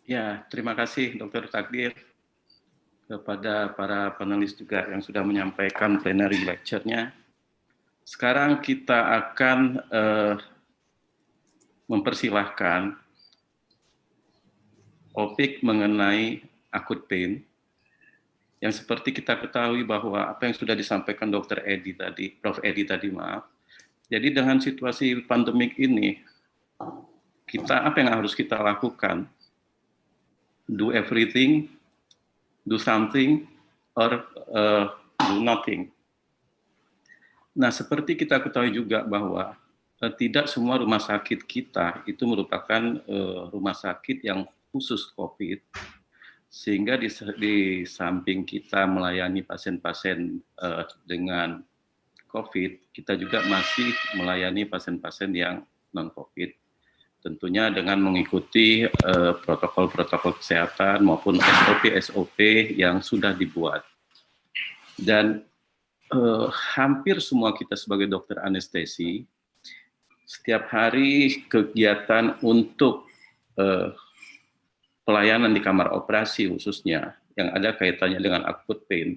Ya, terima kasih Dr. Takdir kepada para panelis juga yang sudah menyampaikan plenary lecture-nya. Sekarang kita akan mempersilahkan topik mengenai acute pain yang seperti kita ketahui bahwa apa yang sudah disampaikan Dr. Edi tadi, Prof. Edi tadi maaf. Jadi dengan situasi pandemik ini, apa yang harus kita lakukan? Do everything, do something, or do nothing. Nah, seperti kita ketahui juga bahwa tidak semua rumah sakit kita itu merupakan rumah sakit yang khusus COVID, sehingga di samping kita melayani pasien-pasien dengan COVID, kita juga masih melayani pasien-pasien yang non-COVID. Tentunya dengan mengikuti protokol-protokol kesehatan maupun SOP-SOP yang sudah dibuat. Dan hampir semua kita sebagai dokter anestesi, setiap hari kegiatan untuk pelayanan di kamar operasi khususnya, yang ada kaitannya dengan acute pain,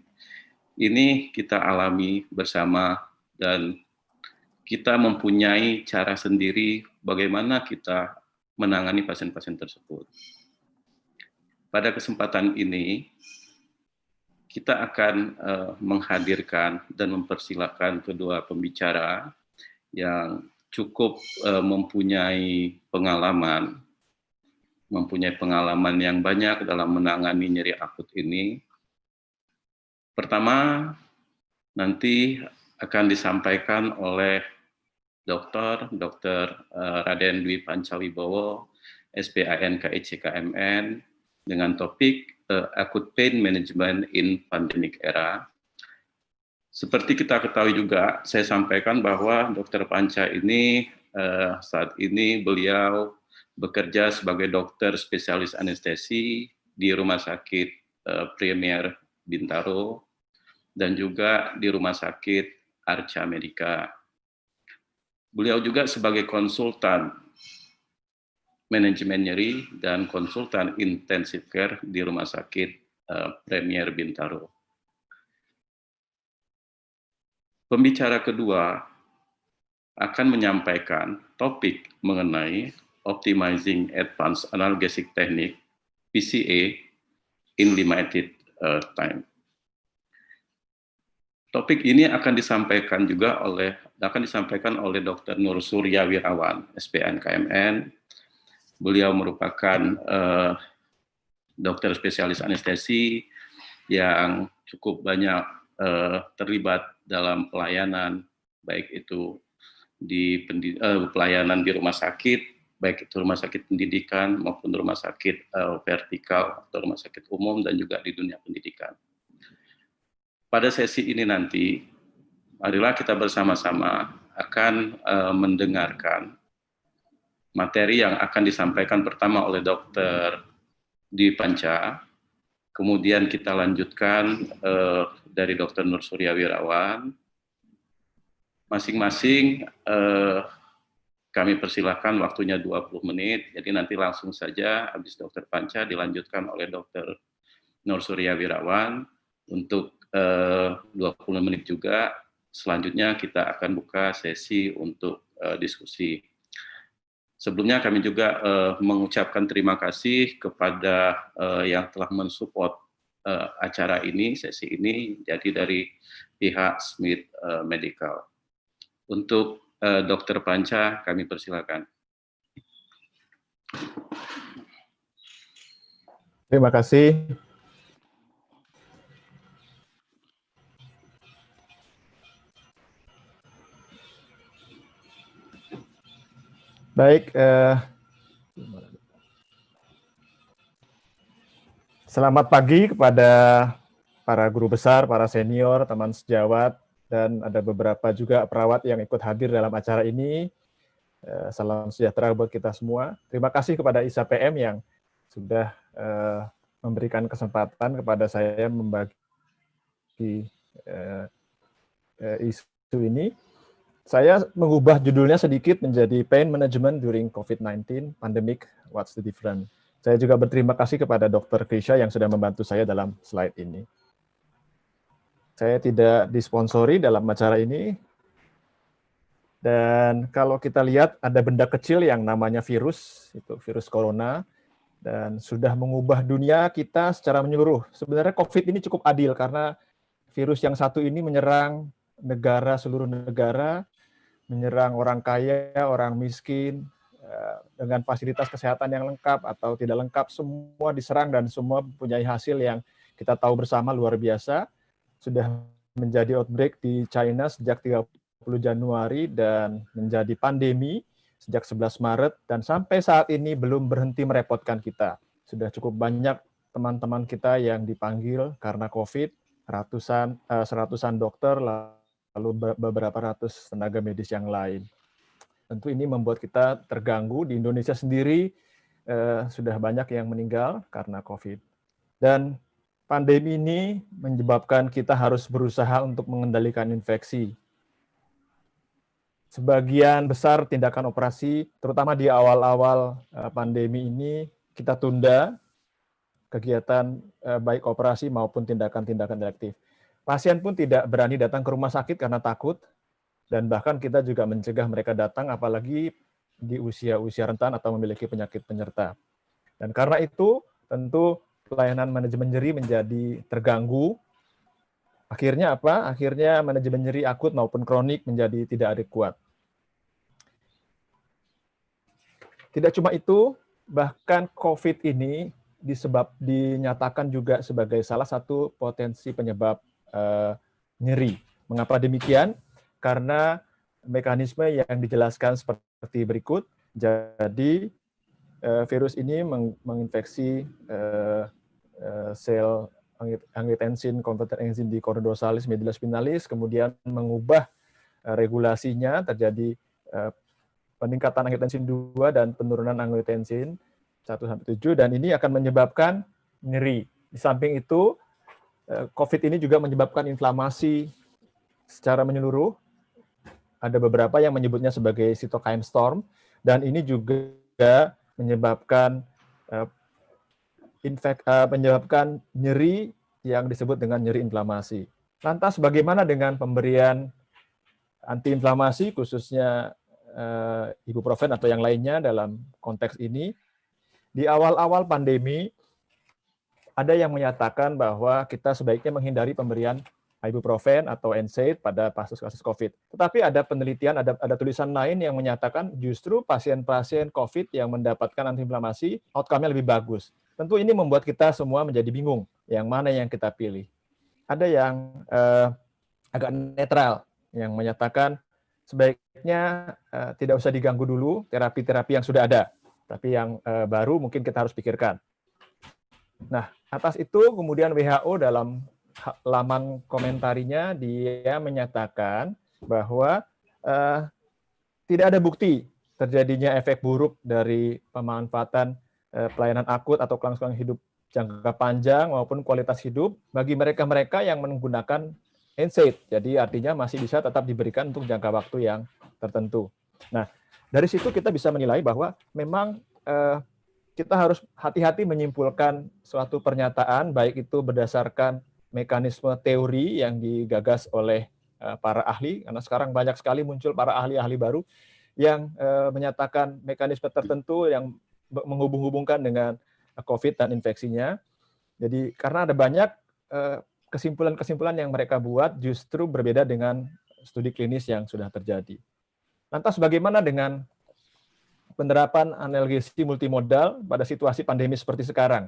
ini kita alami bersama dan kita mempunyai cara sendiri bagaimana kita menangani pasien-pasien tersebut. Pada kesempatan ini, kita akan menghadirkan dan mempersilahkan kedua pembicara yang cukup mempunyai pengalaman yang banyak dalam menangani nyeri akut ini. Pertama, nanti akan disampaikan oleh Dr. Raden Dwi Pancawibowo, SPAN KICKMN, dengan topik Acute Pain Management in Pandemic Era. Seperti kita ketahui juga, saya sampaikan bahwa Dr. Panca ini saat ini beliau bekerja sebagai dokter spesialis anestesi di Rumah Sakit Premier Bintaro dan juga di Rumah Sakit Arca Medica. Beliau juga sebagai konsultan manajemen nyeri dan konsultan intensive care di Rumah Sakit Premier Bintaro. Pembicara kedua akan menyampaikan topik mengenai Optimizing Advanced Analgesic Technique PCA in Limited Time. Topik ini akan disampaikan oleh Dr. Nur Surya Wirawan, SPN KMN. Beliau merupakan dokter spesialis anestesi yang cukup banyak terlibat dalam pelayanan, baik itu di pelayanan di rumah sakit, baik itu rumah sakit pendidikan maupun rumah sakit vertikal atau rumah sakit umum dan juga di dunia pendidikan. Pada sesi ini nanti, marilah kita bersama-sama akan mendengarkan materi yang akan disampaikan pertama oleh Dr. Dwi Panca, kemudian kita lanjutkan dari Dr. Nur Surya Wirawan. Masing-masing kami persilahkan waktunya 20 menit, jadi nanti langsung saja habis Dr. Panca dilanjutkan oleh Dr. Nur Surya Wirawan untuk 20 menit juga. Selanjutnya kita akan buka sesi untuk diskusi. Sebelumnya kami juga mengucapkan terima kasih kepada yang telah mensupport acara ini, sesi ini, jadi dari pihak Smith Medical. Untuk Dr. Panca, kami persilakan. Terima kasih. Baik, selamat pagi kepada para guru besar, para senior, teman sejawat, dan ada beberapa juga perawat yang ikut hadir dalam acara ini. Salam sejahtera buat kita semua. Terima kasih kepada ISAPM yang sudah memberikan kesempatan kepada saya membagi isu ini. Saya mengubah judulnya sedikit menjadi Pain Management During COVID-19 Pandemic, What's the Difference? Saya juga berterima kasih kepada Dr. Krisha yang sudah membantu saya dalam slide ini. Saya tidak disponsori dalam acara ini. Dan kalau kita lihat ada benda kecil yang namanya virus, itu virus corona, dan sudah mengubah dunia kita secara menyeluruh. Sebenarnya COVID ini cukup adil karena virus yang satu ini menyerang negara, seluruh negara, menyerang orang kaya, orang miskin, dengan fasilitas kesehatan yang lengkap atau tidak lengkap, semua diserang dan semua mempunyai hasil yang kita tahu bersama luar biasa. Sudah menjadi outbreak di China sejak 30 Januari dan menjadi pandemi sejak 11 Maret dan sampai saat ini belum berhenti merepotkan kita. Sudah cukup banyak teman-teman kita yang dipanggil karena COVID, seratusan dokter, lalu beberapa ratus tenaga medis yang lain. Tentu ini membuat kita terganggu. Di Indonesia sendiri sudah banyak yang meninggal karena COVID. Dan pandemi ini menyebabkan kita harus berusaha untuk mengendalikan infeksi. Sebagian besar tindakan operasi, terutama di awal-awal pandemi ini, kita tunda kegiatan baik operasi maupun tindakan-tindakan elektif. Pasien pun tidak berani datang ke rumah sakit karena takut, dan bahkan kita juga mencegah mereka datang, apalagi di usia-usia rentan atau memiliki penyakit penyerta. Dan karena itu, tentu pelayanan manajemen nyeri menjadi terganggu. Akhirnya apa? Akhirnya manajemen nyeri akut maupun kronik menjadi tidak adekuat. Tidak cuma itu, bahkan COVID ini dinyatakan juga sebagai salah satu potensi penyebab nyeri. Mengapa demikian? Karena mekanisme yang dijelaskan seperti berikut. Jadi virus ini menginfeksi sel angiotensin converter enzim di chordosalis medulla spinalis, kemudian mengubah regulasinya, terjadi peningkatan angiotensin 2 dan penurunan angiotensin 1-7, dan ini akan menyebabkan nyeri. Di samping itu, COVID ini juga menyebabkan inflamasi secara menyeluruh. Ada beberapa yang menyebutnya sebagai cytokine storm, dan ini juga menyebabkan menyebabkan nyeri yang disebut dengan nyeri inflamasi. Lantas bagaimana dengan pemberian antiinflamasi, khususnya ibuprofen atau yang lainnya dalam konteks ini? Di awal-awal pandemi, ada yang menyatakan bahwa kita sebaiknya menghindari pemberian ibuprofen atau NSAID pada kasus-kasus COVID. Tetapi ada penelitian, ada tulisan lain yang menyatakan justru pasien-pasien COVID yang mendapatkan antiinflamasi, outcome-nya lebih bagus. Tentu ini membuat kita semua menjadi bingung, yang mana yang kita pilih. Ada yang agak netral, yang menyatakan sebaiknya tidak usah diganggu dulu terapi-terapi yang sudah ada, tapi yang baru mungkin kita harus pikirkan. Nah, atas itu kemudian WHO dalam laman komentarinya dia menyatakan bahwa tidak ada bukti terjadinya efek buruk dari pemanfaatan pelayanan akut atau kelangsungan hidup jangka panjang maupun kualitas hidup bagi mereka-mereka yang menggunakan NSAID. Jadi artinya masih bisa tetap diberikan untuk jangka waktu yang tertentu. Nah, dari situ kita bisa menilai bahwa memang kita harus hati-hati menyimpulkan suatu pernyataan, baik itu berdasarkan mekanisme teori yang digagas oleh para ahli, karena sekarang banyak sekali muncul para ahli-ahli baru yang menyatakan mekanisme tertentu yang menghubung-hubungkan dengan COVID dan infeksinya. Jadi karena ada banyak kesimpulan-kesimpulan yang mereka buat justru berbeda dengan studi klinis yang sudah terjadi. Lantas bagaimana dengan penerapan analgesi multimodal pada situasi pandemi seperti sekarang?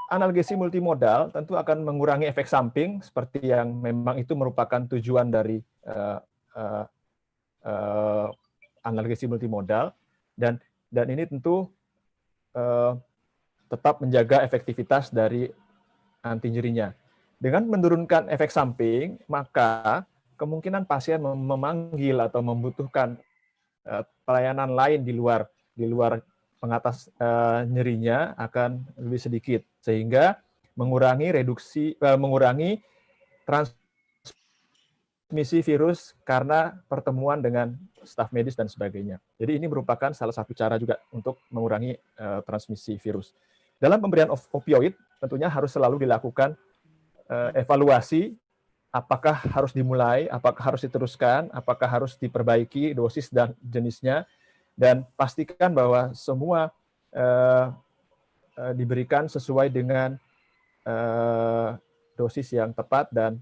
Analgesi multimodal tentu akan mengurangi efek samping seperti yang memang itu merupakan tujuan dari analgesi multimodal, dan ini tentu tetap menjaga efektivitas dari anti nyerinya. Dengan menurunkan efek samping, maka kemungkinan pasien memanggil atau membutuhkan pelayanan lain di luar pengatas nyerinya akan lebih sedikit, sehingga mengurangi transmisi virus karena pertemuan dengan staf medis dan sebagainya. Jadi ini merupakan salah satu cara juga untuk mengurangi transmisi virus. Dalam pemberian opioid tentunya harus selalu dilakukan evaluasi, apakah harus dimulai, apakah harus diteruskan, apakah harus diperbaiki dosis dan jenisnya, dan pastikan bahwa semua diberikan sesuai dengan dosis yang tepat dan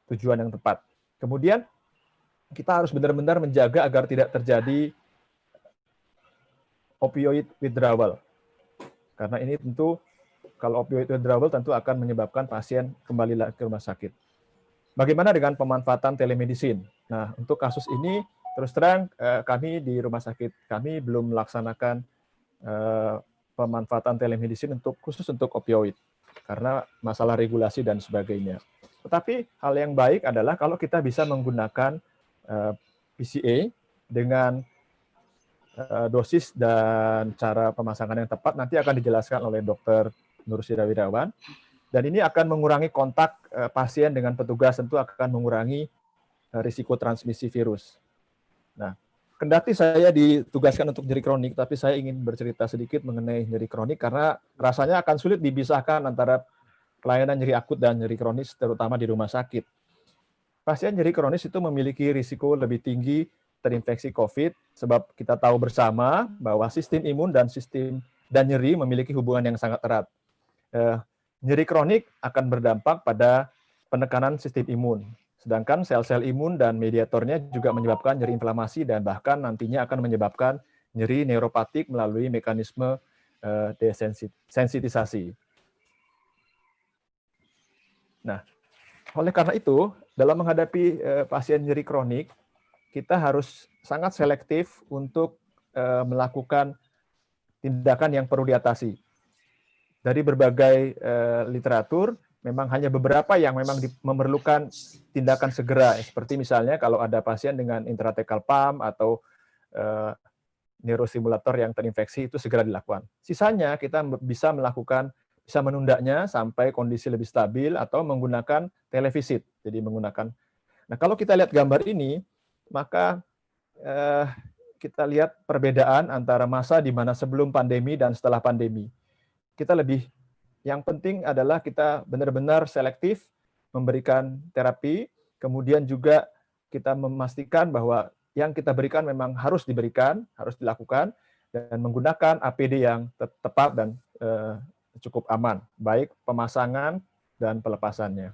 tujuan yang tepat. Kemudian kita harus benar-benar menjaga agar tidak terjadi opioid withdrawal. Karena ini tentu kalau opioid withdrawal tentu akan menyebabkan pasien kembali ke rumah sakit. Bagaimana dengan pemanfaatan telemedicine? Nah, untuk kasus ini terus terang kami di rumah sakit kami belum melaksanakan pemanfaatan telemedicine khusus untuk opioid karena masalah regulasi dan sebagainya. Tetapi hal yang baik adalah kalau kita bisa menggunakan PCA dengan dosis dan cara pemasangan yang tepat nanti akan dijelaskan oleh Dr. Nur Sida Wirawan. Dan ini akan mengurangi kontak pasien dengan petugas, tentu akan mengurangi risiko transmisi virus. Nah, kendati saya ditugaskan untuk nyeri kronik, tapi saya ingin bercerita sedikit mengenai nyeri kronik karena rasanya akan sulit dipisahkan antara pelayanan nyeri akut dan nyeri kronis, terutama di rumah sakit. Pasien nyeri kronis itu memiliki risiko lebih tinggi terinfeksi COVID, sebab kita tahu bersama bahwa sistem imun dan nyeri memiliki hubungan yang sangat erat. Nyeri kronik akan berdampak pada penekanan sistem imun. Sedangkan sel-sel imun dan mediatornya juga menyebabkan nyeri inflamasi dan bahkan nantinya akan menyebabkan nyeri neuropatik melalui mekanisme desensitisasi. Nah, oleh karena itu, dalam menghadapi pasien nyeri kronik, kita harus sangat selektif untuk melakukan tindakan yang perlu diatasi. Dari berbagai literatur, memang hanya beberapa yang memang memerlukan tindakan segera, seperti misalnya kalau ada pasien dengan intrathecal pump atau neurostimulator yang terinfeksi itu segera dilakukan. Sisanya kita bisa menundanya sampai kondisi lebih stabil atau menggunakan televisit. Jadi menggunakan. Nah, kalau kita lihat gambar ini, maka kita lihat perbedaan antara masa di mana sebelum pandemi dan setelah pandemi. Yang penting adalah kita benar-benar selektif memberikan terapi, kemudian juga kita memastikan bahwa yang kita berikan memang harus diberikan, harus dilakukan, dan menggunakan APD yang tepat dan cukup aman, baik pemasangan dan pelepasannya.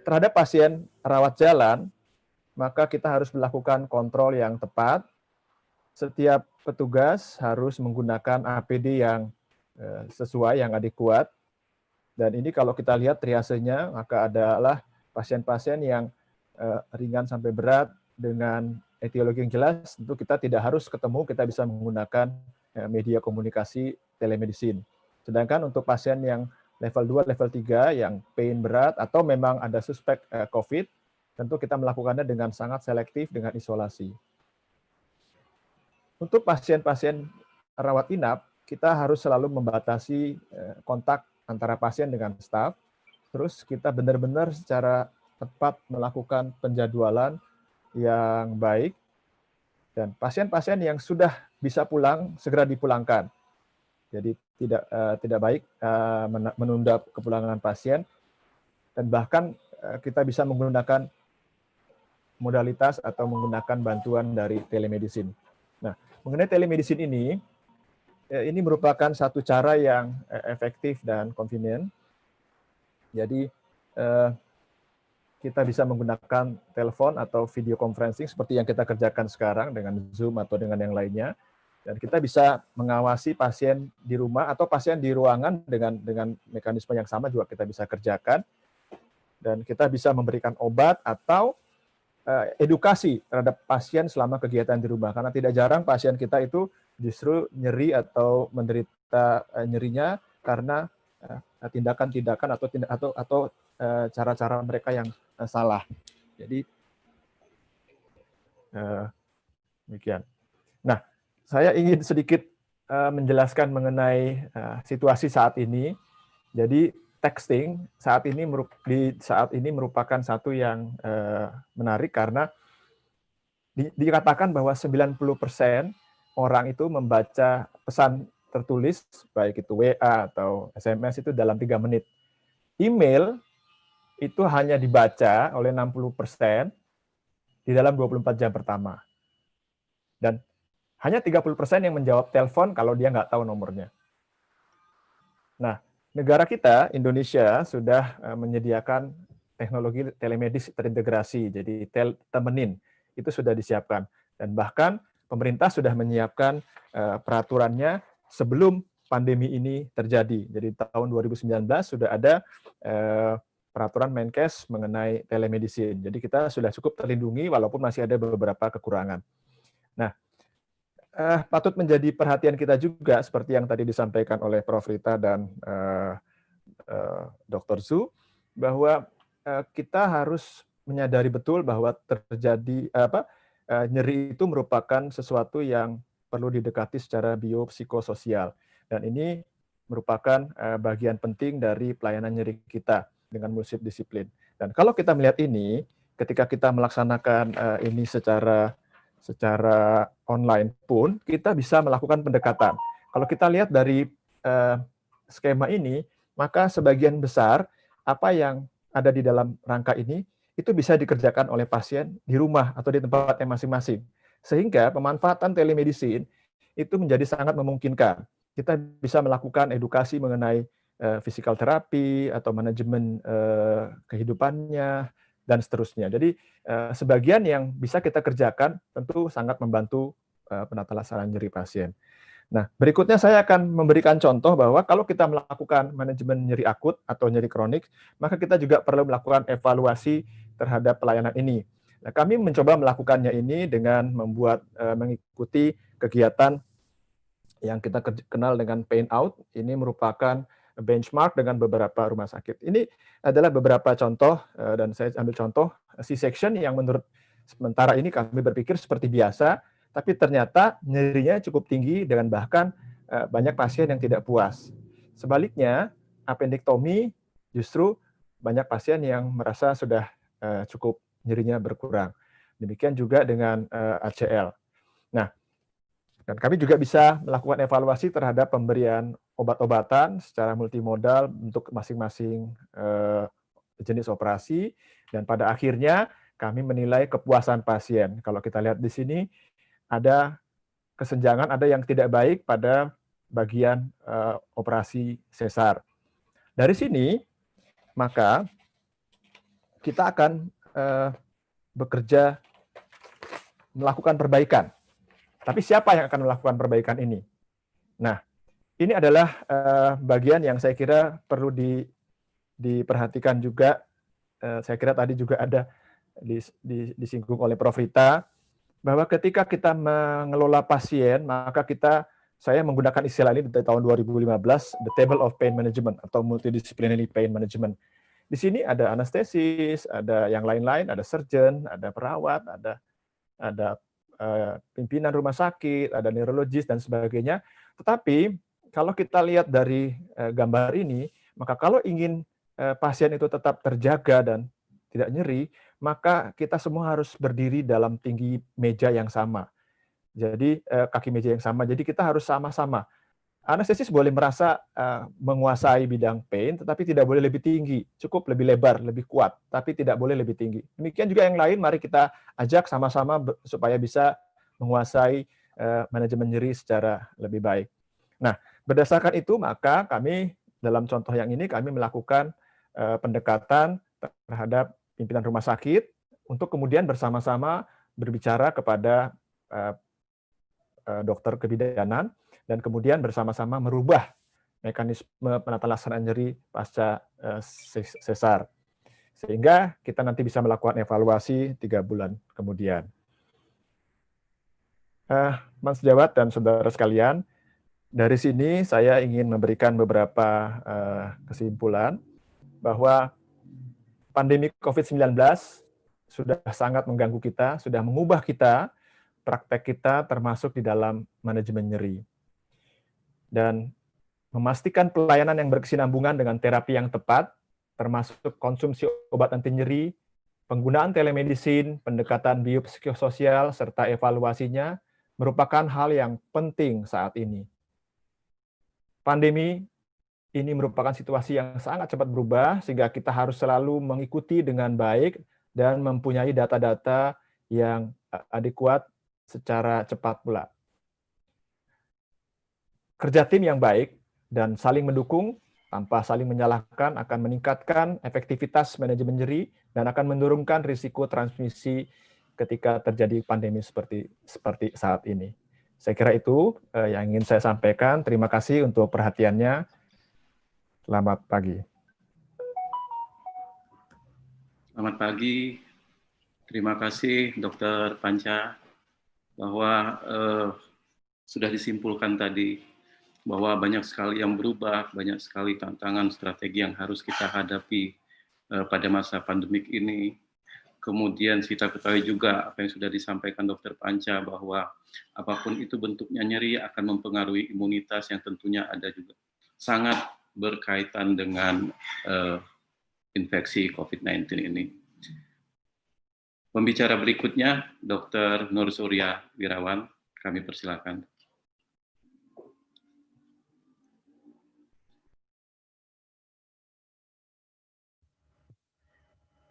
Terhadap pasien rawat jalan, maka kita harus melakukan kontrol yang tepat. Setiap petugas harus menggunakan APD yang sesuai, yang adekuat. Dan ini kalau kita lihat triasenya, maka adalah pasien-pasien yang ringan sampai berat dengan etiologi yang jelas. Tentu kita tidak harus ketemu, kita bisa menggunakan media komunikasi telemedicine. Sedangkan untuk pasien yang level 2, level 3 yang pain berat atau memang ada suspek COVID, tentu kita melakukannya dengan sangat selektif dengan isolasi. Untuk pasien-pasien rawat inap, kita harus selalu membatasi kontak antara pasien dengan staf. Terus kita benar-benar secara tepat melakukan penjadwalan yang baik. Dan pasien-pasien yang sudah bisa pulang, segera dipulangkan. Jadi tidak baik menunda kepulangan pasien. Dan bahkan kita bisa menggunakan modalitas atau menggunakan bantuan dari telemedicine. Nah, mengenai telemedicine ini merupakan satu cara yang efektif dan convenient. Jadi kita bisa menggunakan telepon atau video conferencing seperti yang kita kerjakan sekarang dengan Zoom atau dengan yang lainnya. Dan kita bisa mengawasi pasien di rumah atau pasien di ruangan dengan mekanisme yang sama juga kita bisa kerjakan. Dan kita bisa memberikan obat atau edukasi terhadap pasien selama kegiatan di rumah. Karena tidak jarang pasien kita itu justru nyeri atau menderita nyerinya karena tindakan-tindakan atau cara-cara mereka yang salah. Jadi demikian. Nah, saya ingin sedikit menjelaskan mengenai situasi saat ini. Jadi texting saat ini merupakan satu yang menarik karena dikatakan bahwa 90% orang itu membaca pesan tertulis, baik itu WA atau SMS itu dalam 3 menit. Email itu hanya dibaca oleh 60% di dalam 24 jam pertama. Dan hanya 30% yang menjawab telepon kalau dia nggak tahu nomornya. Nah, negara kita, Indonesia, sudah menyediakan teknologi telemedis terintegrasi, jadi temenin, itu sudah disiapkan. Dan bahkan pemerintah sudah menyiapkan peraturannya sebelum pandemi ini terjadi. Jadi tahun 2019 sudah ada peraturan Menkes mengenai telemedicine. Jadi kita sudah cukup terlindungi walaupun masih ada beberapa kekurangan. Nah, patut menjadi perhatian kita juga seperti yang tadi disampaikan oleh Prof. Rita dan Dr. Zu, bahwa kita harus menyadari betul bahwa terjadi nyeri itu merupakan sesuatu yang perlu didekati secara biopsikososial, dan ini merupakan bagian penting dari pelayanan nyeri kita dengan multidisiplin. Dan kalau kita melihat ini, ketika kita melaksanakan ini secara online pun, kita bisa melakukan pendekatan. Kalau kita lihat dari skema ini, maka sebagian besar apa yang ada di dalam rangka ini, itu bisa dikerjakan oleh pasien di rumah atau di tempatnya masing-masing. Sehingga pemanfaatan telemedicine itu menjadi sangat memungkinkan. Kita bisa melakukan edukasi mengenai physical therapy atau manajemen kehidupannya, dan seterusnya. Jadi sebagian yang bisa kita kerjakan tentu sangat membantu penata laksanaan nyeri pasien. Nah, berikutnya saya akan memberikan contoh bahwa kalau kita melakukan manajemen nyeri akut atau nyeri kronik, maka kita juga perlu melakukan evaluasi terhadap pelayanan ini. Nah, kami mencoba melakukannya ini dengan mengikuti kegiatan yang kita kenal dengan Pain Out. Ini merupakan benchmark dengan beberapa rumah sakit. Ini adalah beberapa contoh, dan saya ambil contoh C-section yang menurut sementara ini kami berpikir seperti biasa, tapi ternyata nyerinya cukup tinggi dan bahkan banyak pasien yang tidak puas. Sebaliknya, appendektomi justru banyak pasien yang merasa sudah cukup nyerinya berkurang. Demikian juga dengan ACL. Nah, dan kami juga bisa melakukan evaluasi terhadap pemberian obat-obatan secara multimodal untuk masing-masing jenis operasi, dan pada akhirnya kami menilai kepuasan pasien. Kalau kita lihat di sini, ada kesenjangan, ada yang tidak baik pada bagian operasi sesar. Dari sini, maka kita akan bekerja melakukan perbaikan. Tapi siapa yang akan melakukan perbaikan ini? Nah, ini adalah bagian yang saya kira perlu diperhatikan juga. Saya kira tadi juga ada disinggung oleh Prof. Rita, bahwa ketika kita mengelola pasien, maka saya menggunakan istilah ini dari tahun 2015, the table of pain management atau multidisciplinary pain management. Di sini ada anestesis, ada yang lain-lain, ada surgeon, ada perawat, ada pimpinan rumah sakit, ada neurologis, dan sebagainya. Tetapi kalau kita lihat dari gambar ini, maka kalau ingin pasien itu tetap terjaga dan tidak nyeri, maka kita semua harus berdiri dalam tinggi meja yang sama. Jadi kaki meja yang sama. Jadi kita harus sama-sama. Anestesis boleh merasa menguasai bidang pain, tetapi tidak boleh lebih tinggi. Cukup lebih lebar, lebih kuat, tapi tidak boleh lebih tinggi. Demikian juga yang lain, mari kita ajak sama-sama supaya bisa menguasai manajemen nyeri secara lebih baik. Nah, berdasarkan itu, maka kami dalam contoh yang ini, kami melakukan pendekatan terhadap pimpinan rumah sakit untuk kemudian bersama-sama berbicara kepada dokter kebidanan, dan kemudian bersama-sama merubah mekanisme penata laksanaan nyeri pasca sesar. Sehingga kita nanti bisa melakukan evaluasi 3 bulan kemudian. Mas Jawat dan saudara sekalian, dari sini saya ingin memberikan beberapa kesimpulan bahwa pandemi COVID-19 sudah sangat mengganggu kita, sudah mengubah kita, praktek kita termasuk di dalam manajemen nyeri. Dan memastikan pelayanan yang berkesinambungan dengan terapi yang tepat, termasuk konsumsi obat anti nyeri, penggunaan telemedicine, pendekatan biopsikososial, serta evaluasinya merupakan hal yang penting saat ini. Pandemi ini merupakan situasi yang sangat cepat berubah, sehingga kita harus selalu mengikuti dengan baik dan mempunyai data-data yang adekuat secara cepat pula. Kerja tim yang baik dan saling mendukung tanpa saling menyalahkan akan meningkatkan efektivitas manajemen nyeri dan akan menurunkan risiko transmisi ketika terjadi pandemi seperti saat ini. Saya kira itu yang ingin saya sampaikan. Terima kasih untuk perhatiannya. Selamat pagi. Selamat pagi. Terima kasih Dr. Panca bahwa sudah disimpulkan tadi bahwa banyak sekali yang berubah, banyak sekali tantangan strategi yang harus kita hadapi pada masa pandemik ini. Kemudian kita ketahui juga apa yang sudah disampaikan Dr. Panca bahwa apapun itu bentuknya nyeri akan mempengaruhi imunitas yang tentunya ada juga sangat berkaitan dengan infeksi COVID-19 ini. Pembicara berikutnya, Dr. Nur Surya Wirawan, kami persilakan.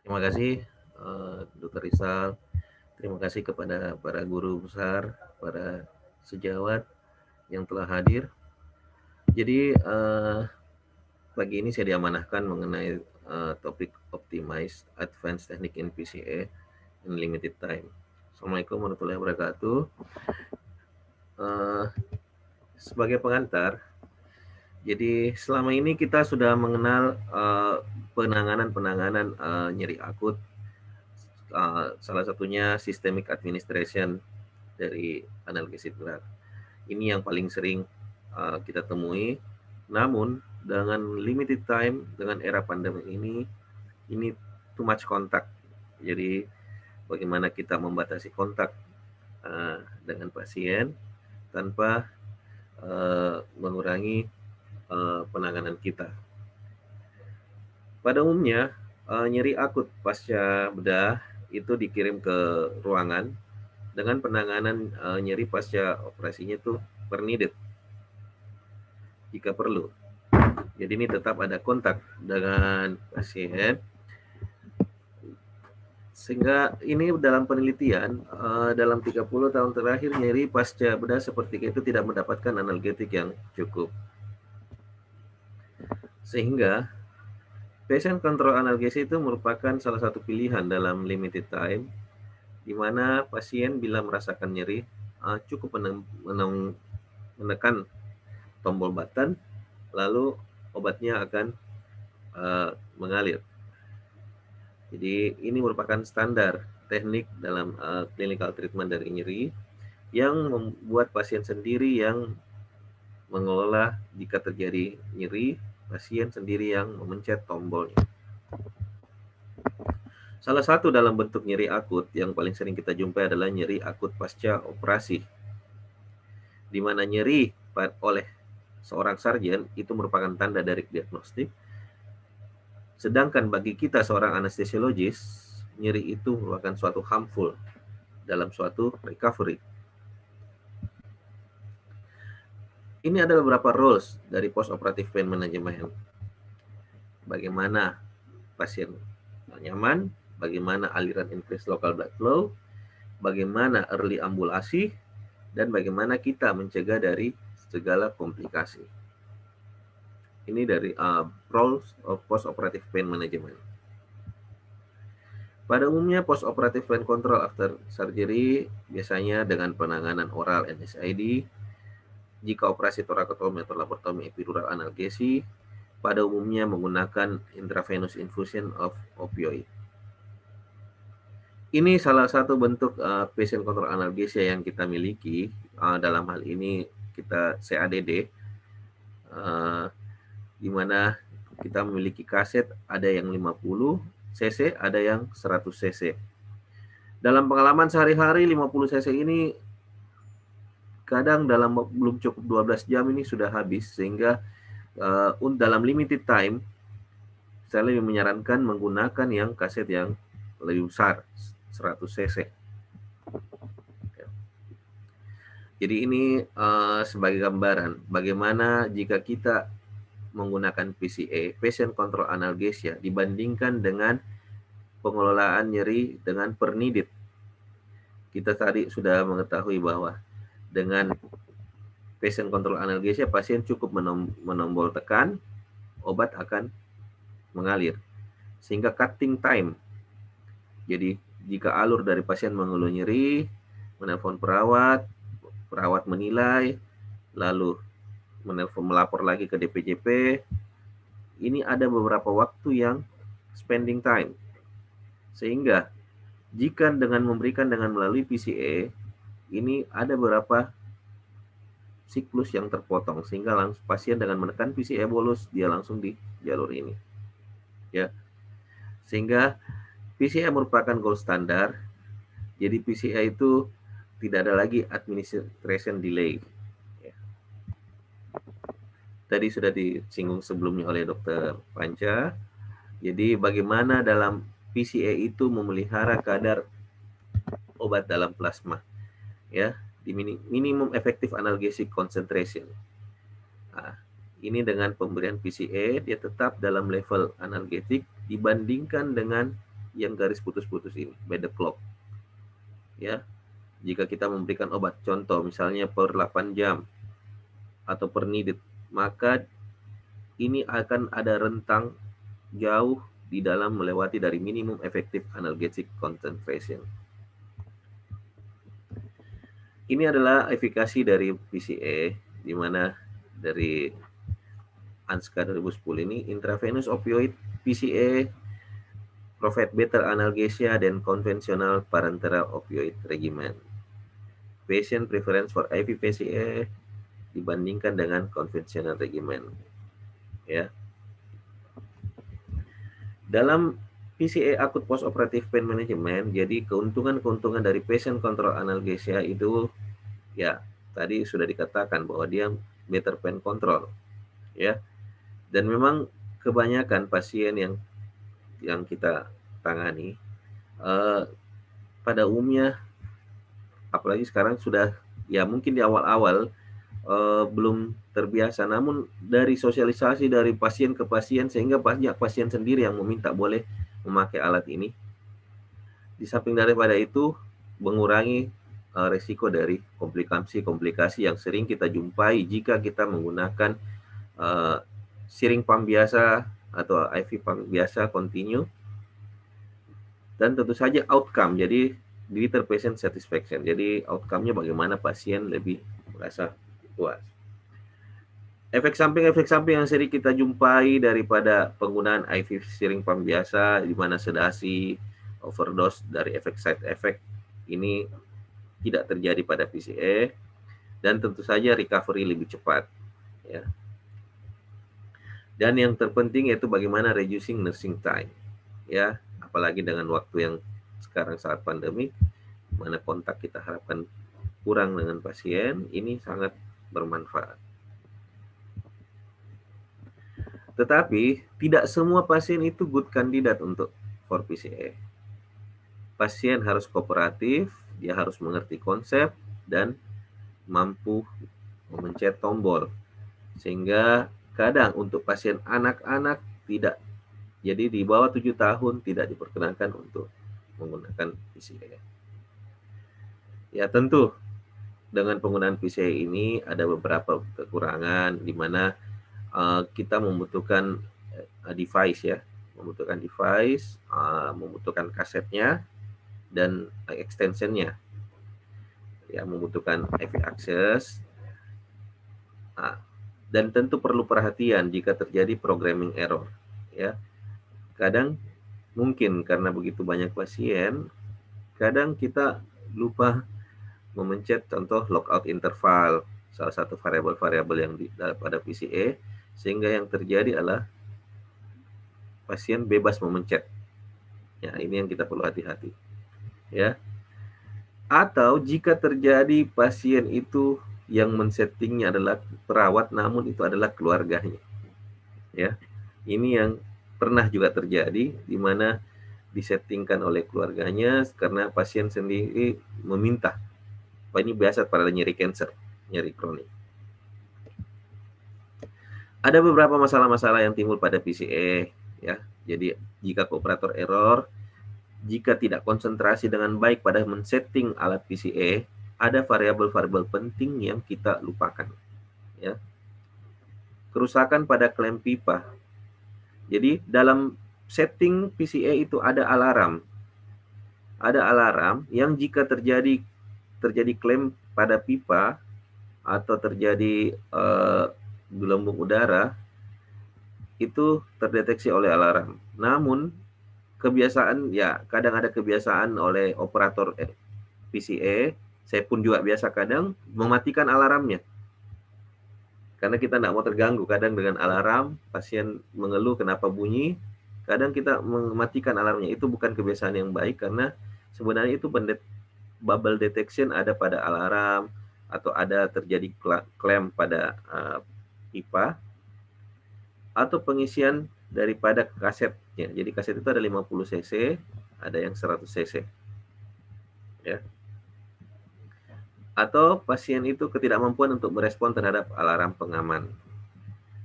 Terima kasih Dr. Rizal, terima kasih kepada para guru besar, para sejawat yang telah hadir. Jadi pagi ini saya diamanahkan mengenai topik Optimize Advanced Technique in PCA in Limited Time. Assalamualaikum warahmatullahi wabarakatuh. Sebagai pengantar, jadi selama ini kita sudah mengenal penanganan nyeri akut, salah satunya systemic administration dari analgesia drug. Ini yang paling sering kita temui. Namun dengan limited time, dengan era pandemi ini too much kontak. Jadi bagaimana kita membatasi kontak dengan pasien tanpa mengurangi penanganan kita. Pada umumnya nyeri akut pasca bedah itu dikirim ke ruangan dengan penanganan nyeri pasca operasinya itu per needed jika perlu. Jadi ini tetap ada kontak dengan pasien, sehingga ini dalam penelitian dalam 30 tahun terakhir nyeri pasca bedah seperti itu tidak mendapatkan analgetik yang cukup, sehingga patient control analgesia itu merupakan salah satu pilihan dalam limited time, di mana pasien bila merasakan nyeri cukup menekan tombol button, lalu obatnya akan mengalir. Jadi ini merupakan standar teknik dalam clinical treatment dari nyeri yang membuat pasien sendiri yang mengelola jika terjadi nyeri, pasien sendiri yang memencet tombolnya. Salah satu dalam bentuk nyeri akut yang paling sering kita jumpai adalah nyeri akut pasca operasi, di mana nyeri oleh seorang sarjan itu merupakan tanda dari diagnostik. Sedangkan bagi kita seorang anestesiologis, nyeri itu merupakan suatu harmful dalam suatu recovery. Ini ada beberapa roles dari post-operative pain management. Bagaimana pasien nyaman, bagaimana aliran increase local blood flow, bagaimana early ambulasi, dan bagaimana kita mencegah dari segala komplikasi. Ini dari roles of post-operative pain management. Pada umumnya post-operative pain control after surgery biasanya dengan penanganan oral NSAID. Jika operasi torakotomi atau laparotomi epidural analgesi, pada umumnya menggunakan intravenous infusion of opioid. Ini salah satu bentuk patient control analgesia yang kita miliki. Dalam hal ini kita CADD, di mana kita memiliki kaset ada yang 50 cc, ada yang 100 cc. Dalam pengalaman sehari-hari 50 cc ini kadang dalam belum cukup 12 jam ini sudah habis, sehingga dalam limited time, saya lebih menyarankan menggunakan yang kaset yang lebih besar, 100 cc. Jadi ini sebagai gambaran bagaimana jika kita menggunakan PCA, patient control analgesia, dibandingkan dengan pengelolaan nyeri dengan per needed. Kita tadi sudah mengetahui bahwa dengan patient control analgesia, pasien cukup menombol tekan, obat akan mengalir. Sehingga cutting time. Jadi jika alur dari pasien mengeluh nyeri, menelpon perawat, perawat menilai, lalu melapor lagi ke DPJP, ini ada beberapa waktu yang spending time. Sehingga jika dengan memberikan dengan melalui PCA, ini ada beberapa siklus yang terpotong, sehingga langsung pasien dengan menekan PCA bolus, dia langsung di jalur ini. Ya. Sehingga PCA merupakan gold standar, jadi PCA itu tidak ada lagi administration delay. Ya. Tadi sudah disinggung sebelumnya oleh Dr. Panca, jadi bagaimana dalam PCA itu memelihara kadar obat dalam plasma, ya, di minimum effective analgesic concentration. Nah, ini dengan pemberian PCA dia tetap dalam level analgetik dibandingkan dengan yang garis putus-putus ini, by the clock. Ya, jika kita memberikan obat contoh misalnya per 8 jam atau per needed, maka ini akan ada rentang jauh di dalam melewati dari minimum effective analgesic concentration. Ini adalah efikasi dari PCA, di mana dari ANSCA 2010 ini intravenous opioid PCA provide better analgesia than conventional parenteral opioid regimen. Patient preference for IV PCA dibandingkan dengan conventional regimen. Ya. Dalam PCA akut postoperative pain management, jadi keuntungan-keuntungan dari patient control analgesia itu ya tadi sudah dikatakan bahwa dia better pain control, ya. Dan memang kebanyakan pasien yang kita tangani pada umumnya, apalagi sekarang sudah ya mungkin di awal-awal belum terbiasa, namun dari sosialisasi dari pasien ke pasien sehingga banyak pasien sendiri yang meminta boleh memakai alat ini. Di samping daripada itu mengurangi resiko dari komplikasi yang sering kita jumpai jika kita menggunakan syringe pump biasa atau IV pump biasa continue. Dan tentu saja outcome, jadi greater patient satisfaction. Jadi outcome-nya bagaimana pasien lebih merasa puas. Efek samping yang sering kita jumpai daripada penggunaan IV syringe pump biasa, di mana sedasi, overdose dari efek side effect ini tidak terjadi pada PCA, dan tentu saja recovery lebih cepat. Ya. Dan yang terpenting yaitu bagaimana reducing nursing time. Ya, apalagi dengan waktu yang sekarang saat pandemi, mana kontak kita harapkan kurang dengan pasien, ini sangat bermanfaat. Tetapi tidak semua pasien itu good candidate untuk for PCA. Pasien harus kooperatif, dia harus mengerti konsep dan mampu memencet tombol. Sehingga kadang untuk pasien anak-anak tidak, jadi di bawah 7 tahun tidak diperkenankan untuk menggunakan PCA. Ya tentu dengan penggunaan PCA ini ada beberapa kekurangan di mana kita membutuhkan device ya, membutuhkan kasetnya dan extensionnya, ya membutuhkan IV access, dan tentu perlu perhatian jika terjadi programming error. Ya, kadang mungkin karena begitu banyak pasien, kadang kita lupa memencet contoh lockout interval, salah satu variabel-variabel yang pada PCA, sehingga yang terjadi adalah pasien bebas memencet. Ya, ini yang kita perlu hati-hati. Ya. Atau jika terjadi pasien itu yang men-settingnya adalah perawat, namun itu adalah keluarganya. Ya, ini yang pernah juga terjadi, di mana disettingkan oleh keluarganya karena pasien sendiri meminta. Pak, ini biasa pada nyeri cancer, nyeri kronik. Ada beberapa masalah-masalah yang timbul pada PCA, ya. Jadi jika kooperator error, jika tidak konsentrasi dengan baik pada men-setting alat PCA, ada variabel-variabel penting yang kita lupakan, ya. Kerusakan pada klem pipa. Jadi dalam setting PCA itu ada alarm. Ada alarm yang jika terjadi klem pada pipa atau terjadi gelembung udara, itu terdeteksi oleh alarm. Namun kebiasaan, ya kadang ada kebiasaan oleh operator PCA, saya pun juga biasa kadang mematikan alarmnya. Karena kita tidak mau terganggu, kadang dengan alarm, pasien mengeluh kenapa bunyi, kadang kita mematikan alarmnya. Itu bukan kebiasaan yang baik, karena sebenarnya itu bubble detection ada pada alarm, atau ada terjadi klem pada pipa, atau pengisian daripada kasetnya. Jadi kaset itu ada 50 cc, ada yang 100 cc. Ya. Atau pasien itu ketidakmampuan untuk merespon terhadap alarm pengaman,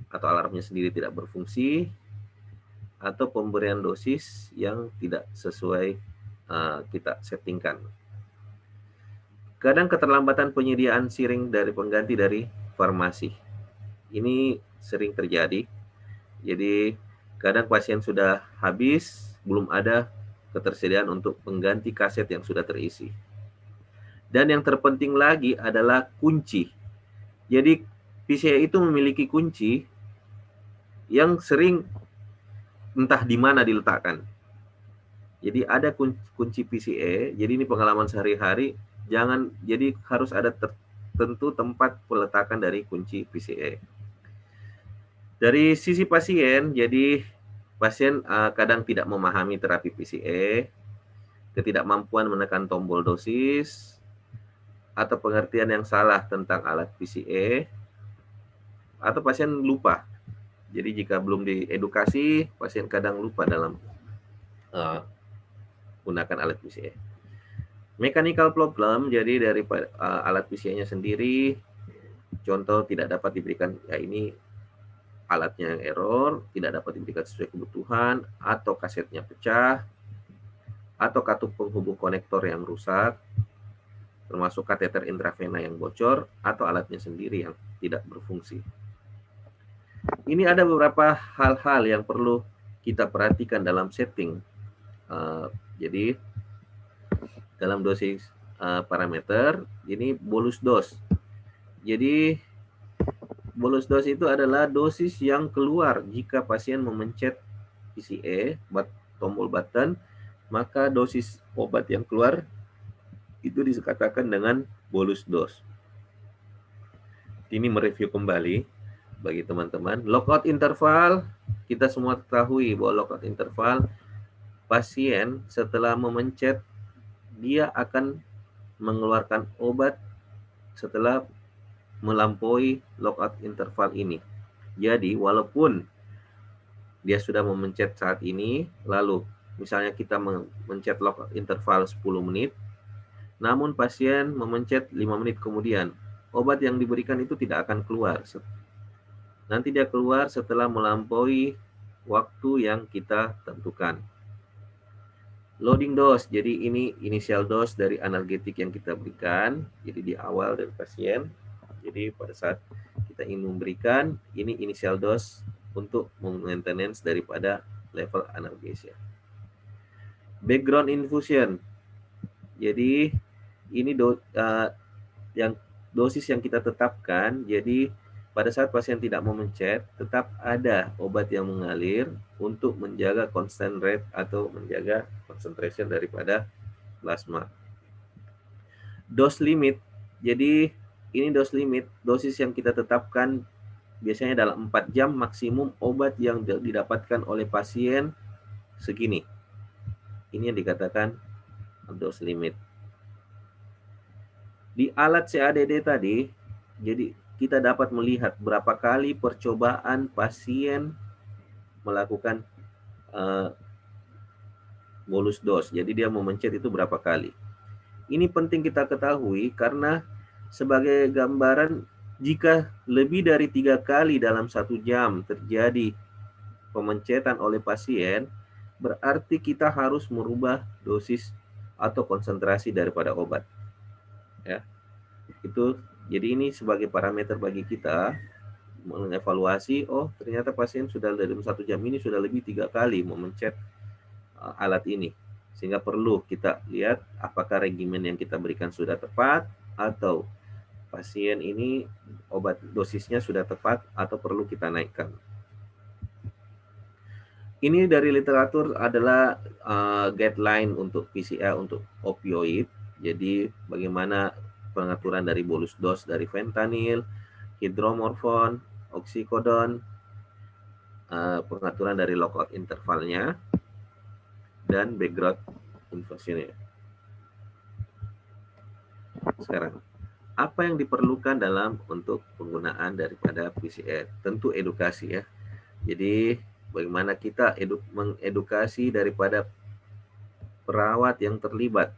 atau alarmnya sendiri tidak berfungsi, atau pemberian dosis yang tidak sesuai kita settingkan. Kadang keterlambatan penyediaan siring dari pengganti dari farmasi. Ini sering terjadi. Jadi kadang pasien sudah habis, belum ada ketersediaan untuk pengganti kaset yang sudah terisi. Dan yang terpenting lagi adalah kunci. Jadi PCA itu memiliki kunci yang sering entah di mana diletakkan. Jadi ada kunci PCA, jadi ini pengalaman sehari-hari, jadi harus ada tertentu tempat peletakan dari kunci PCA. Dari sisi pasien, jadi pasien kadang tidak memahami terapi PCA, ketidakmampuan menekan tombol dosis, atau pengertian yang salah tentang alat PCA, atau pasien lupa. Jadi jika belum diedukasi, pasien kadang lupa dalam gunakan alat PCA. Mechanical problem, jadi dari alat PCA-nya sendiri, contoh tidak dapat diberikan, ya ini alatnya yang error, tidak dapat diberikan sesuai kebutuhan, atau kasetnya pecah, atau katup penghubung konektor yang rusak, termasuk kateter intravena yang bocor, atau alatnya sendiri yang tidak berfungsi. Ini ada beberapa hal-hal yang perlu kita perhatikan dalam setting. Jadi dalam dosis parameter, ini bolus dos. Jadi bolus dos itu adalah dosis yang keluar jika pasien memencet PCA, tombol button, maka dosis obat yang keluar itu dikatakan dengan bolus dos. Ini mereview kembali bagi teman-teman. Lockout interval, kita semua ketahui bahwa lockout interval, pasien setelah memencet, dia akan mengeluarkan obat setelah melampaui lockout interval ini. Jadi walaupun dia sudah memencet saat ini, lalu misalnya kita memencet lockout interval 10 menit, namun pasien memencet 5 menit kemudian, obat yang diberikan itu tidak akan keluar. Nanti dia keluar setelah melampaui waktu yang kita tentukan. Loading dose, jadi ini initial dose dari analgetik yang kita berikan, jadi di awal dari pasien. Jadi pada saat kita ingin memberikan, ini initial dose untuk maintenance daripada level analgesia. Background infusion, jadi ini dosis yang kita tetapkan. Jadi pada saat pasien tidak memencet, tetap ada obat yang mengalir untuk menjaga constant rate atau menjaga concentration daripada plasma. Dose limit, jadi ini dose limit, dosis yang kita tetapkan biasanya dalam 4 jam maksimum obat yang didapatkan oleh pasien segini. Ini yang dikatakan dose limit. Di alat CADD tadi, jadi kita dapat melihat berapa kali percobaan pasien melakukan bolus dos. Jadi dia memencet itu berapa kali. Ini penting kita ketahui karena sebagai gambaran, jika lebih dari 3 kali dalam 1 jam terjadi pemencetan oleh pasien, berarti kita harus merubah dosis atau konsentrasi daripada obat. Ya, itu jadi ini sebagai parameter bagi kita mengevaluasi, oh ternyata pasien sudah dalam 1 jam ini sudah lebih 3 kali memencet alat ini, sehingga perlu kita lihat apakah regimen yang kita berikan sudah tepat atau pasien ini obat dosisnya sudah tepat atau perlu kita naikkan. Ini dari literatur adalah guideline untuk PCA untuk opioid. Jadi bagaimana pengaturan dari bolus dos dari fentanyl, hidromorfon, oksikodon, pengaturan dari lockout intervalnya, dan background infusionnya. Sekarang, apa yang diperlukan dalam untuk penggunaan daripada PCA? Tentu edukasi ya. Jadi bagaimana kita mengedukasi daripada perawat yang terlibat.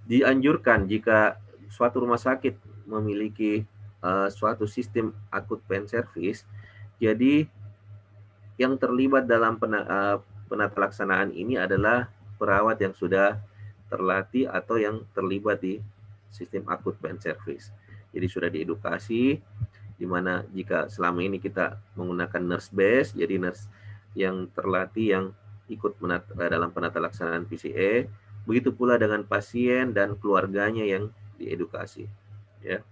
Dianjurkan jika suatu rumah sakit memiliki suatu sistem akut pain service, jadi yang terlibat dalam penata laksanaan ini adalah perawat yang sudah terlatih atau yang terlibat di sistem akut pain service. Jadi sudah diedukasi, di mana jika selama ini kita menggunakan nurse base, jadi nurse yang terlatih yang ikut dalam penata laksanaan PCA, begitu pula dengan pasien dan keluarganya yang diedukasi. Ya.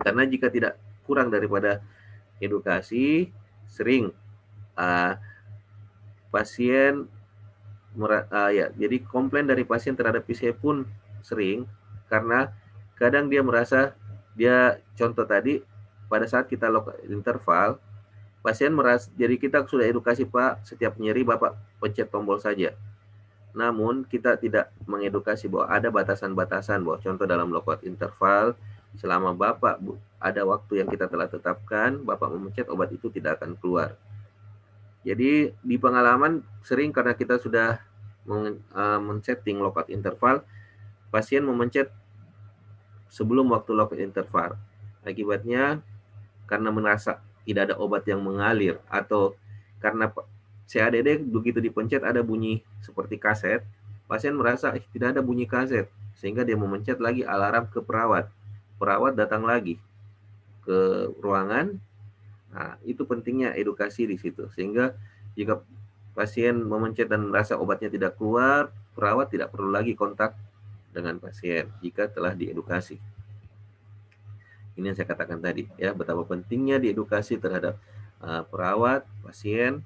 Karena jika tidak kurang daripada edukasi, sering pasien jadi komplain dari pasien terhadap PCA pun sering, karena kadang dia merasa, contoh tadi pada saat kita lock interval, pasien merasa, jadi kita sudah edukasi, Pak, setiap nyeri Bapak pencet tombol saja. Namun kita tidak mengedukasi bahwa ada batasan-batasan, bahwa contoh dalam lockout interval, selama Bapak ada waktu yang kita telah tetapkan, Bapak memencet, obat itu tidak akan keluar. Jadi di pengalaman sering karena kita sudah men-setting lockout interval, pasien memencet sebelum waktu lockout interval. Akibatnya karena merasa tidak ada obat yang mengalir, atau karena CADD begitu dipencet ada bunyi seperti kaset, pasien merasa tidak ada bunyi kaset, sehingga dia memencet lagi alarm ke perawat. Perawat datang lagi ke ruangan. Nah, itu pentingnya edukasi di situ. Sehingga jika pasien memencet dan merasa obatnya tidak keluar, perawat tidak perlu lagi kontak dengan pasien jika telah diedukasi. Ini yang saya katakan tadi, ya, betapa pentingnya diedukasi terhadap perawat, pasien,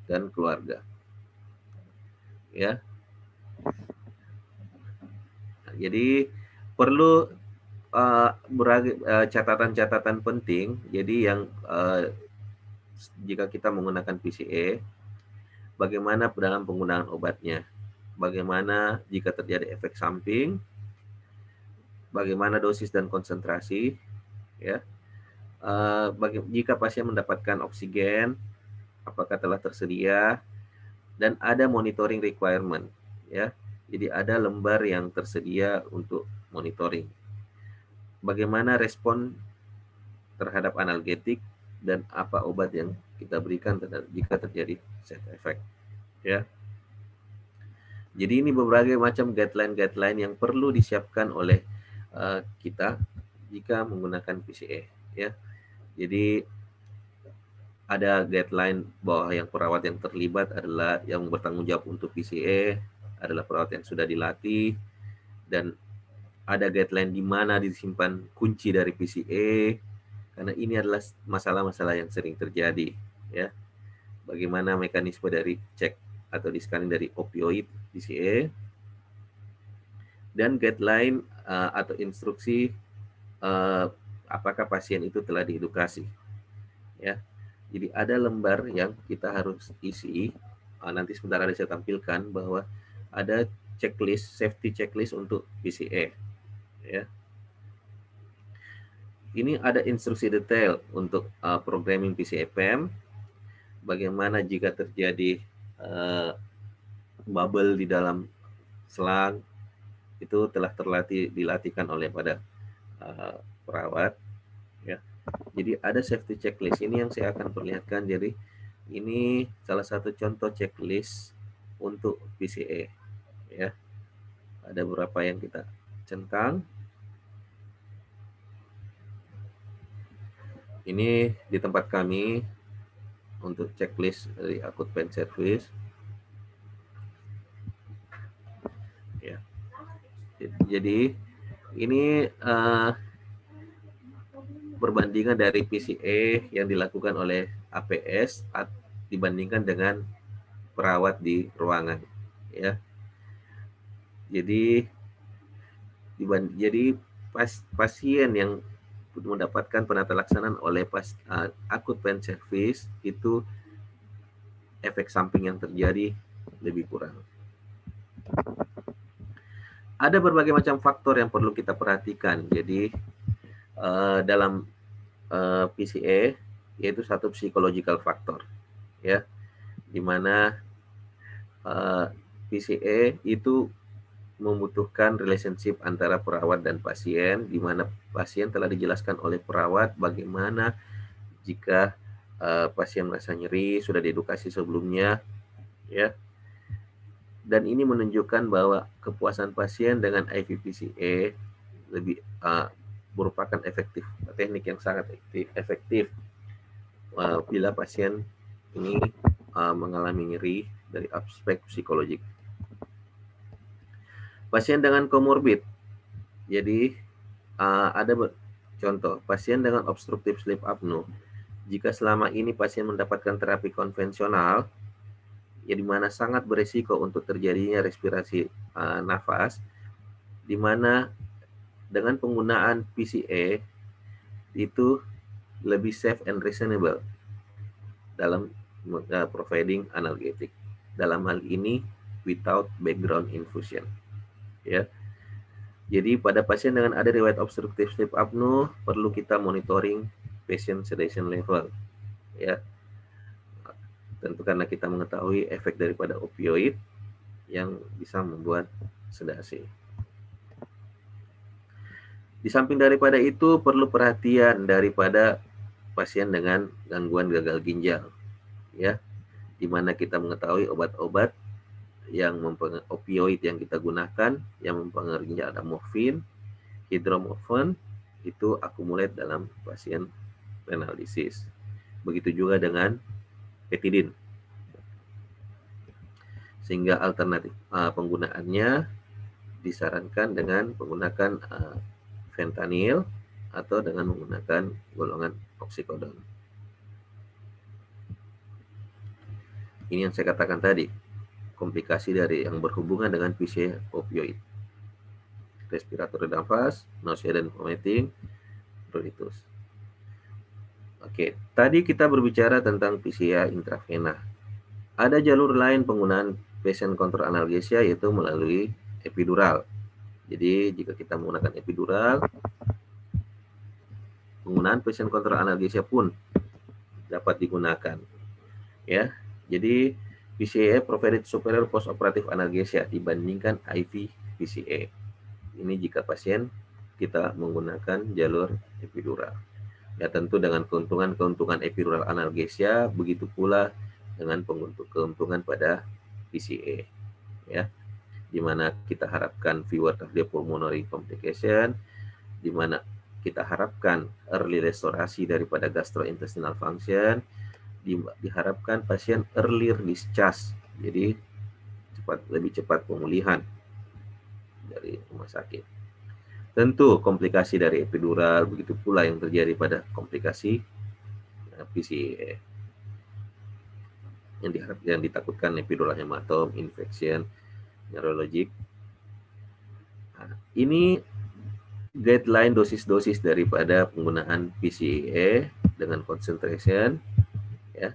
dan keluarga. Ya. Nah, jadi perlu catatan-catatan penting. Jadi yang jika kita menggunakan PCA, bagaimana dalam penggunaan obatnya, bagaimana jika terjadi efek samping, bagaimana dosis dan konsentrasi, ya. Jika pasien mendapatkan oksigen, apakah telah tersedia, dan ada monitoring requirement, ya. Jadi ada lembar yang tersedia untuk monitoring. Bagaimana respon terhadap analgetik dan apa obat yang kita berikan jika terjadi side effect, ya. Jadi ini berbagai macam guideline yang perlu disiapkan oleh kita jika menggunakan PCA, ya. Jadi ada guideline bahwa yang perawat yang terlibat adalah yang bertanggung jawab untuk PCA adalah perawat yang sudah dilatih, dan ada guideline di mana disimpan kunci dari PCA, karena ini adalah masalah-masalah yang sering terjadi, ya. Bagaimana mekanisme dari cek atau di-scanning dari opioid PCA, dan guideline atau instruksi apakah pasien itu telah diedukasi, ya. Jadi ada lembar yang kita harus isi. Nanti sebentar ada saya tampilkan bahwa ada checklist, safety checklist untuk PCA, ya. Ini ada instruksi detail untuk programming PCA PEM, bagaimana jika terjadi bubble di dalam selang, itu telah dilatihkan oleh pada perawat, ya. Jadi ada safety checklist ini yang saya akan perlihatkan. Jadi ini salah satu contoh checklist untuk PCA, ya. Ada beberapa yang kita centang. Ini di tempat kami untuk checklist dari akut pain service, ya. Jadi ini perbandingan dari PCA yang dilakukan oleh APS dibandingkan dengan perawat di ruangan, ya. Jadi pasien yang mendapatkan penata laksanaan oleh akut pain service itu efek samping yang terjadi lebih kurang. Ada berbagai macam faktor yang perlu kita perhatikan. Jadi dalam PCA yaitu satu psychological factor, ya, di mana PCA itu membutuhkan relationship antara perawat dan pasien, di mana pasien telah dijelaskan oleh perawat bagaimana jika pasien merasa nyeri, sudah diedukasi sebelumnya, ya. Dan ini menunjukkan bahwa kepuasan pasien dengan IV PCA lebih merupakan teknik yang sangat efektif bila pasien ini mengalami nyeri dari aspek psikologik. Pasien dengan komorbid, jadi ada contoh pasien dengan obstructive sleep apnea. Jika selama ini pasien mendapatkan terapi konvensional, ya, di mana sangat berisiko untuk terjadinya respirasi nafas, di mana dengan penggunaan PCA itu lebih safe and reasonable dalam providing analgetic. Dalam hal ini without background infusion, ya. Jadi pada pasien dengan ada riwayat obstructive sleep apnea perlu kita monitoring patient sedation level, ya. Tentu karena kita mengetahui efek daripada opioid yang bisa membuat sedasi. Di samping daripada itu perlu perhatian daripada pasien dengan gangguan gagal ginjal, ya, di mana kita mengetahui obat-obat yang opioid yang kita gunakan yang mempengaruhi ginjal ada morfin, hidromorfin, itu akumulate dalam pasien renal disease. Begitu juga dengan petidin. Sehingga alternatif penggunaannya disarankan dengan menggunakan fentanyl atau dengan menggunakan golongan oksikodon. Ini yang saya katakan tadi, komplikasi dari yang berhubungan dengan PCA opioid. Respiratory nafas, nausea dan vomiting, pruritus. Oke, tadi kita berbicara tentang PCA intravena. Ada jalur lain penggunaan patient control analgesia yaitu melalui epidural. Jadi jika kita menggunakan epidural, penggunaan patient control analgesia pun dapat digunakan, ya. Jadi PCA provided superior post-operative analgesia dibandingkan IV PCA. Ini jika pasien kita menggunakan jalur epidural. Ya, tentu dengan keuntungan epidural analgesia, begitu pula dengan keuntungan pada PCA, ya, di mana kita harapkan fewer cardiopulmonary complication, di mana kita harapkan early restorasi daripada gastrointestinal function, diharapkan pasien earlier discharge, jadi lebih cepat pemulihan dari rumah sakit. Tentu komplikasi dari epidural, begitu pula yang terjadi pada komplikasi PCA. Yang ditakutkan epidural hematom, infection, neurologik. Nah, ini guideline dosis-dosis daripada penggunaan PCA dengan concentration, ya,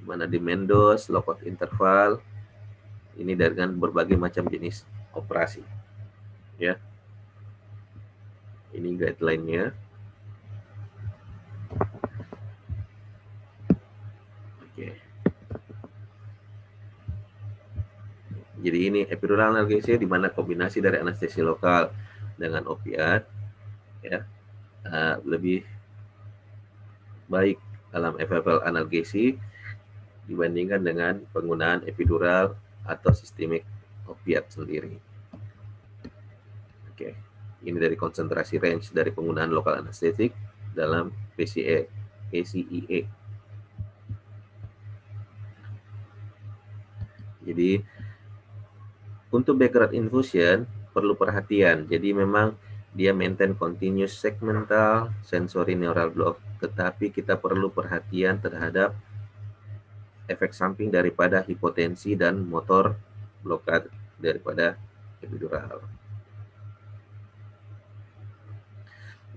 mana demand dose, lockout interval, ini dengan berbagai macam jenis operasi, ya. Ini guideline-nya. Oke. Jadi ini epidural analgesia di mana kombinasi dari anestesi lokal dengan opiat ya lebih baik dalam FFL analgesi dibandingkan dengan penggunaan epidural atau sistemik opiat sendiri. Oke, ini dari konsentrasi range dari penggunaan lokal anestetik dalam PCIE. Jadi untuk background infusion perlu perhatian. Jadi memang dia maintain continuous segmental sensory neural block, tetapi kita perlu perhatian terhadap efek samping daripada hipotensi dan motor blokade daripada epidural.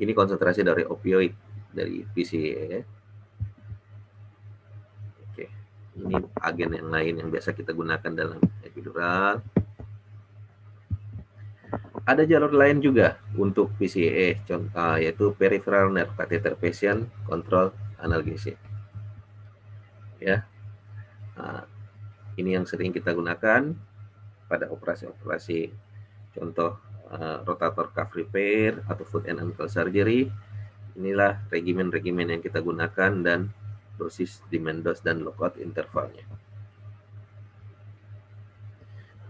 Ini konsentrasi dari opioid dari PCA. Oke, ini agen yang lain yang biasa kita gunakan dalam epidural. Ada jalur lain juga untuk PCA, contoh yaitu peripheral nerve catheter patient control analgesia. Ya, ini yang sering kita gunakan pada operasi-operasi, contoh rotator cuff repair atau foot and ankle surgery. Inilah regimen-regimen yang kita gunakan dan dosis, demand dose, dan lockout intervalnya.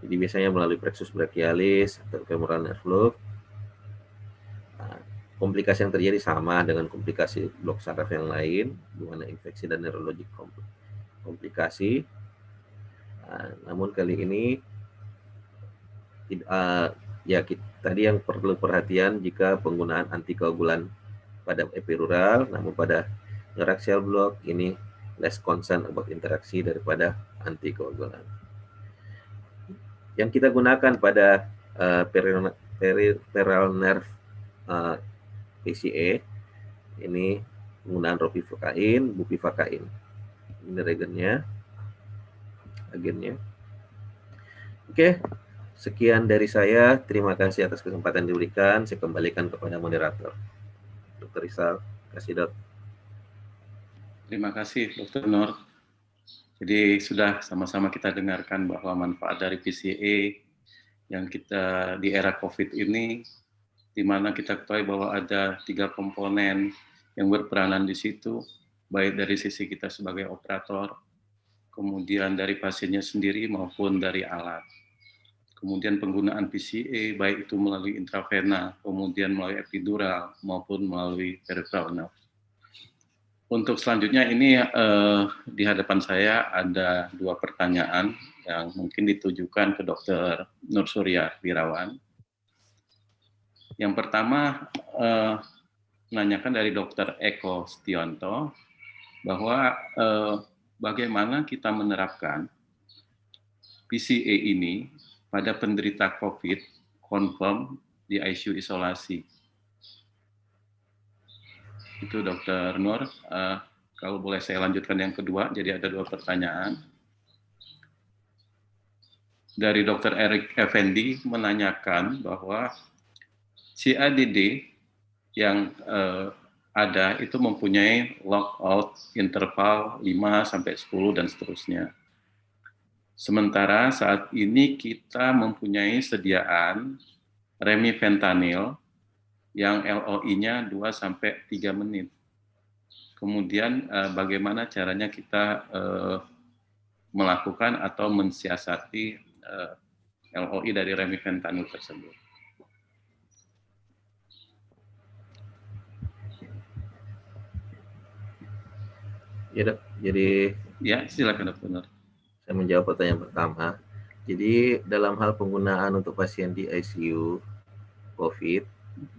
Jadi biasanya melalui plexus brachialis atau femoral nerve block. Komplikasi yang terjadi sama dengan komplikasi blok saraf yang lain, di mana infeksi dan neurologik komplikasi. Namun kali ini tadi yang perlu perhatian jika penggunaan antikoagulan pada epidural, namun pada neuraxial block ini less concern about interaksi daripada antikoagulan. Yang kita gunakan pada peripheral nerve PCA ini penggunaan ropivacain, bupivacain. Ini regennya, agennya. Oke, sekian dari saya. Terima kasih atas kesempatan diberikan. Saya kembalikan kepada moderator, Dr. Rizal. Kasih, Dok. Terima kasih, Dr. Nur. Jadi sudah sama-sama kita dengarkan bahwa manfaat dari PCA yang kita di era COVID ini, di mana kita ketahui bahwa ada 3 komponen yang berperanan di situ, baik dari sisi kita sebagai operator, kemudian dari pasiennya sendiri maupun dari alat. Kemudian penggunaan PCA, baik itu melalui intravena, kemudian melalui epidural, maupun melalui peripheral nerve. Untuk selanjutnya ini di hadapan saya ada 2 pertanyaan yang mungkin ditujukan ke Dr. Nur Surya Wirawan. Yang pertama menanyakan dari Dr. Eko Stionto bahwa bagaimana kita menerapkan PCA ini pada penderita COVID confirm di ICU isolasi. Itu Dr. Nur. Kalau boleh saya lanjutkan yang kedua, jadi ada 2 pertanyaan. Dari Dr. Eric Effendi menanyakan bahwa CADD yang ada itu mempunyai lockout interval 5-10 dan seterusnya. Sementara saat ini kita mempunyai sediaan remifentanil yang LOI-nya 2-3 menit. Kemudian bagaimana caranya kita melakukan atau mensiasati LOI dari remifentanil tersebut. Ya, Dok. Jadi ya, silakan Dr. Nur. Saya menjawab pertanyaan pertama. Jadi dalam hal penggunaan untuk pasien di ICU COVID,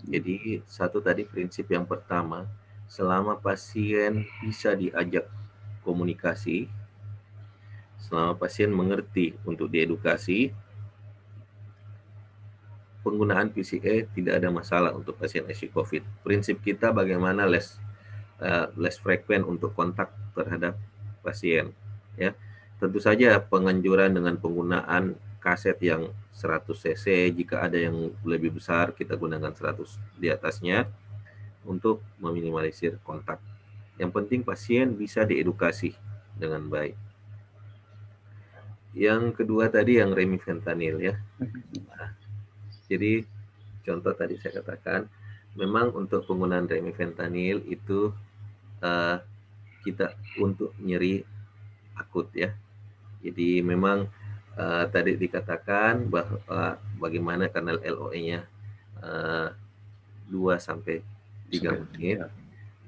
jadi satu tadi prinsip yang pertama, selama pasien bisa diajak komunikasi, selama pasien mengerti untuk diedukasi, penggunaan PCA tidak ada masalah untuk pasien ICU COVID. Prinsip kita bagaimana less frequent untuk kontak terhadap pasien. Ya, tentu saja penganjuran dengan penggunaan kaset yang 100 cc, jika ada yang lebih besar kita gunakan 100 di atasnya untuk meminimalisir kontak. Yang penting pasien bisa diedukasi dengan baik. yang kedua tadi yang remifentanil ya. Jadi contoh tadi saya katakan, memang untuk penggunaan remifentanil itu kita untuk nyeri akut ya. Jadi memang tadi dikatakan bahwa bagaimana karena LOE-nya 2 sampai 3 menit.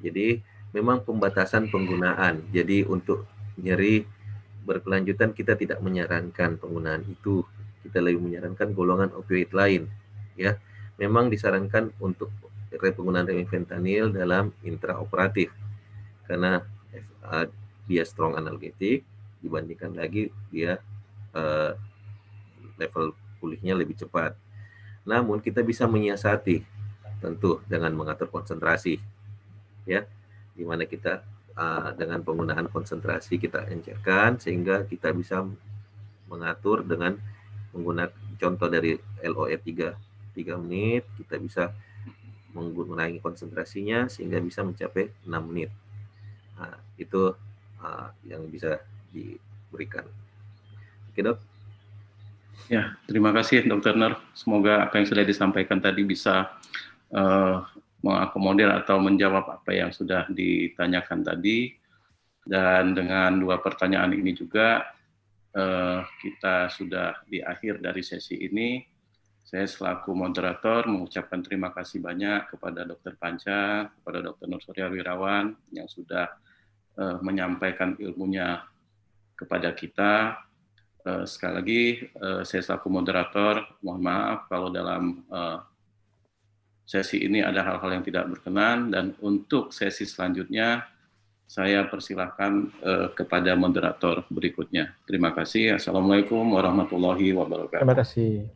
Jadi memang pembatasan penggunaan. Jadi untuk nyeri berkelanjutan kita tidak menyarankan penggunaan itu. Kita lebih menyarankan golongan opioid lain ya. Memang disarankan untuk penggunaan remifentanil dalam intraoperatif karena dia strong analgetik, dibandingkan lagi dia level pulihnya lebih cepat. Namun kita bisa menyiasati tentu dengan mengatur konsentrasi ya, di mana kita dengan penggunaan konsentrasi kita encerkan sehingga kita bisa mengatur dengan menggunakan contoh dari LOE 3 menit, kita bisa mengurangi konsentrasinya sehingga bisa mencapai 6 menit. Nah, itu yang bisa diberikan. Oke, Dok. Ya, terima kasih Dr. Nur. Semoga apa yang sudah disampaikan tadi bisa mengakomodir atau menjawab apa yang sudah ditanyakan tadi. Dan dengan 2 pertanyaan ini juga kita sudah di akhir dari sesi ini. Saya selaku moderator mengucapkan terima kasih banyak kepada Dr. Panca, kepada Dr. Nur Surya Wirawan yang sudah menyampaikan ilmunya kepada kita. Sekali lagi, saya selaku moderator, mohon maaf kalau dalam sesi ini ada hal-hal yang tidak berkenan, dan untuk sesi selanjutnya, saya persilahkan kepada moderator berikutnya. Terima kasih. Assalamualaikum warahmatullahi wabarakatuh. Terima kasih.